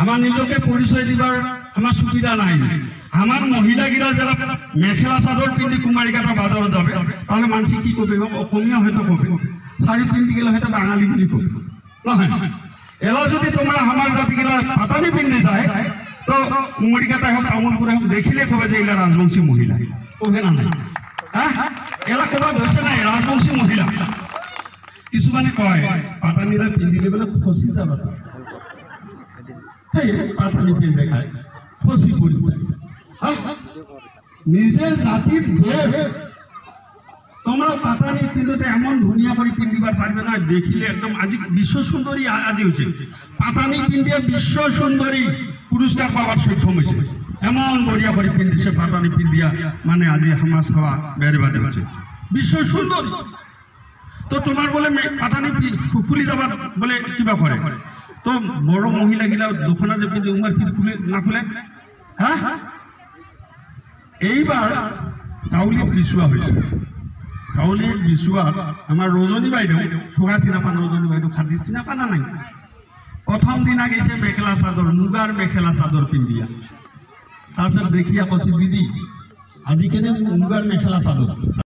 আমার নিজকে পরিচয় দিবার আমার সুবিধা নাই। আমার মহিলাগিরা যারা মেখেলা চাদর পিন্ধি কুমারিকাটা বাজারে যাবে তাহলে মানুষ কি করবে, অসমীয়া হয়তো কবে, শাড়ি পিন্ধি গেলে হয়তো বাঙালি বুলি কবে নহয়। এবার যদি তোমরা আমার জাতিগুলা পাতানি পিন্ধি যায় তো কুমারিকাটা হোক তামুলপুরে হোক দেখিলে কবে যে এগুলা রাজবংশী মহিলা, কবে না নাই? হ্যাঁ, এরা কবা ধরছে নাই রাজবংশী মহিলা। কিছুমানে কয় পাতানিরা পিন্ধিলে বলে ফসি যাবে, পাতানি পিন্ধে খায় ফসি করি নিজে জাতির ভেদ। তোমরা পাতানি পিন্ধতে এমন ধুনিয়া করে পিন্ধিবার পারবে না, দেখিলে একদম আজি বিশ্ব সুন্দরী আজি হয়েছে। পাতানি পিন্ধিয়ে বিশ্ব সুন্দরী পুরস্কার পাওয়ার সক্ষম হয়েছে, এমন বড়িয়া করে পিন্ধিছে পাতানি পিন্ধিয়া, মানে আজি হামাস হওয়া বেড়ে বাদে হচ্ছে বিশ্ব সুন্দরী। তো তোমার বলে পাতানি খুলি যাবার বলে কিবা করে, তো বড় মহিলা গিলা দোকানা যে পিন্ধে উমার ফির খুলে না খুলে। হ্যাঁ, এইবার কাউলির বিশুয়া হয়েছে। কাউলির বিশুয়া আমার রজনী বাইদেউ, সোগা চিনাপান রজনী বাইদেউ খাদির চিনাপানা নাই। প্রথম দিন আগে সে মেখেলা চাদর, মুগার মেখেলা চাদর পিন্ধিয়া, তারপর দেখিয়া কছি দিদি আজি কেনে মুগার মেখেলা চাদর।